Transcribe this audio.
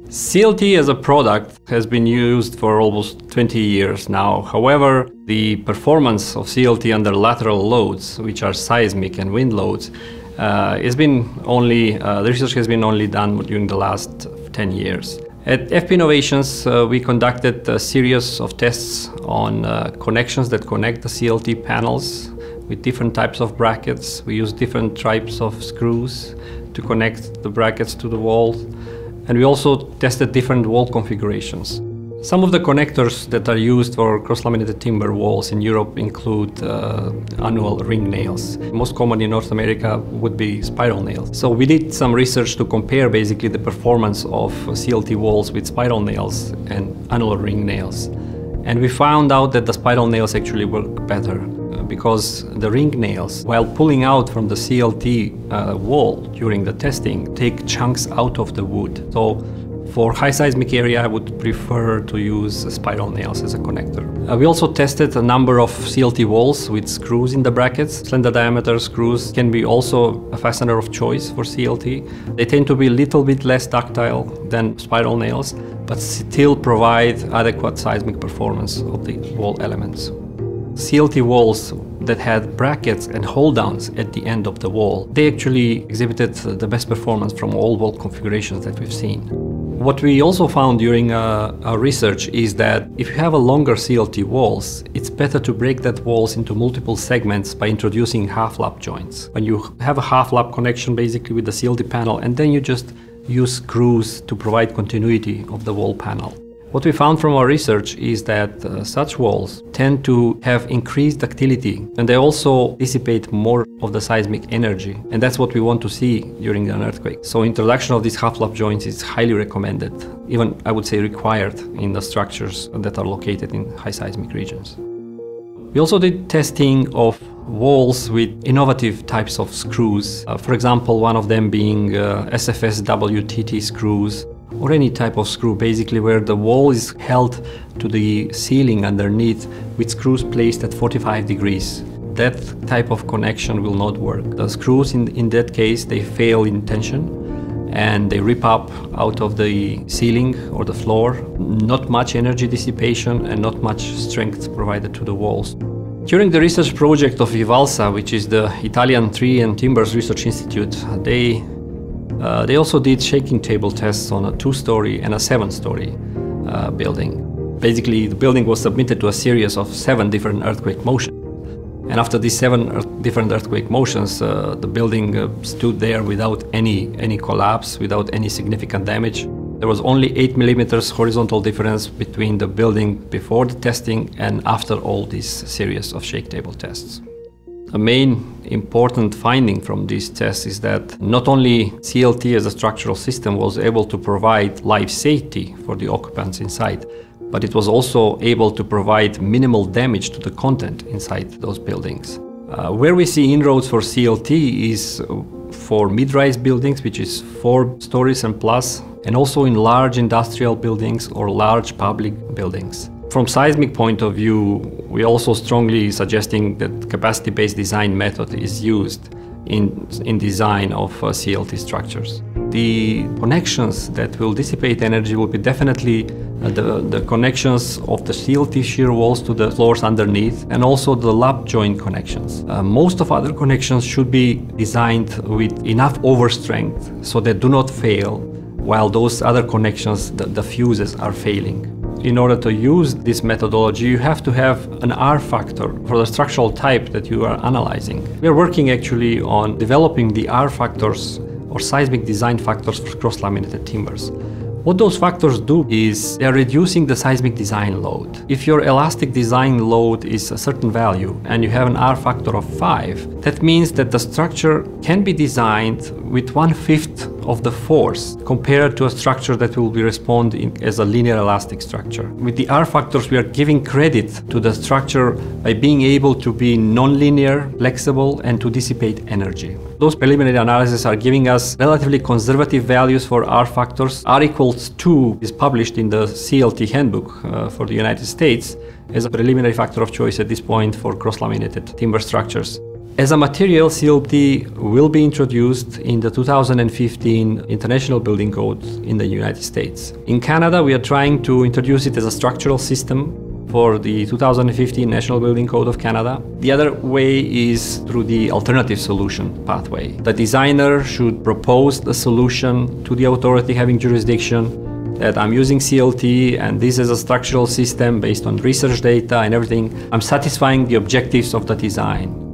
CLT as a product has been used for almost 20 years now. However, the performance of CLT under lateral loads, which are seismic and wind loads, the research has been only done during the last 10 years. At FP Innovations, we conducted a series of tests on connections that connect the CLT panels with different types of brackets. We used different types of screws to connect the brackets to the walls. And we also tested different wall configurations. Some of the connectors that are used for cross-laminated timber walls in Europe include annual ring nails. Most common in North America would be spiral nails. So we did some research to compare basically the performance of CLT walls with spiral nails and annual ring nails. And we found out that the spiral nails actually work better because the ring nails, while pulling out from the CLT wall during the testing, take chunks out of the wood. So for high seismic area, I would prefer to use spiral nails as a connector. We also tested a number of CLT walls with screws in the brackets. Slender diameter screws can be also a fastener of choice for CLT. They tend to be a little bit less ductile than spiral nails, but still provide adequate seismic performance of the wall elements. CLT walls that had brackets and hold-downs at the end of the wall, they actually exhibited the best performance from all wall configurations that we've seen. What we also found during our research is that if you have a longer CLT walls, it's better to break that walls into multiple segments by introducing half-lap joints. When you have a half-lap connection basically with the CLT panel, and then you just use screws to provide continuity of the wall panel. What we found from our research is that such walls tend to have increased ductility, and they also dissipate more of the seismic energy, and that's what we want to see during an earthquake. So introduction of these half-lap joints is highly recommended, even I would say required in the structures that are located in high seismic regions. We also did testing of walls with innovative types of screws. For example, one of them being SFS WTT screws, or any type of screw basically where the wall is held to the ceiling underneath with screws placed at 45 degrees. That type of connection will not work. The screws in that case, they fail in tension and they rip up out of the ceiling or the floor. Not much energy dissipation and not much strength provided to the walls. During the research project of IVALSA, which is the Italian Tree and Timbers Research Institute, they also did shaking table tests on a 2-story and a 7-story building. Basically, the building was submitted to a series of 7 different earthquake motions. And after these 7 different earthquake motions, the building stood there without any collapse, without any significant damage. There was only 8 millimeters horizontal difference between the building before the testing and after all these series of shake table tests. The main important finding from these tests is that not only CLT as a structural system was able to provide life safety for the occupants inside, but it was also able to provide minimal damage to the content inside those buildings. Where we see inroads for CLT is for mid-rise buildings, which is 4 stories and plus, and also in large industrial buildings or large public buildings. From seismic point of view, we also strongly suggesting that capacity-based design method is used in design of CLT structures. The connections that will dissipate energy will be definitely the connections of the CLT shear walls to the floors underneath, and also the lap joint connections. Most of other connections should be designed with enough overstrength so they do not fail, while those other connections, the fuses, are failing. In order to use this methodology, you have to have an R factor for the structural type that you are analyzing. We are working actually on developing the R factors or seismic design factors for cross-laminated timbers. What those factors do is they are reducing the seismic design load. If your elastic design load is a certain value and you have an R factor of 5, that means that the structure can be designed with 1/5 of the force compared to a structure that will be responding as a linear elastic structure. With the R factors, we are giving credit to the structure by being able to be non-linear, flexible, and to dissipate energy. Those preliminary analyses are giving us relatively conservative values for R factors. R equals 2 is published in the CLT handbook for the United States as a preliminary factor of choice at this point for cross-laminated timber structures. As a material, CLT will be introduced in the 2015 International Building Code in the United States. In Canada, we are trying to introduce it as a structural system for the 2015 National Building Code of Canada. The other way is through the alternative solution pathway. The designer should propose the solution to the authority having jurisdiction that I'm using CLT and this is a structural system based on research data and everything. I'm satisfying the objectives of the design.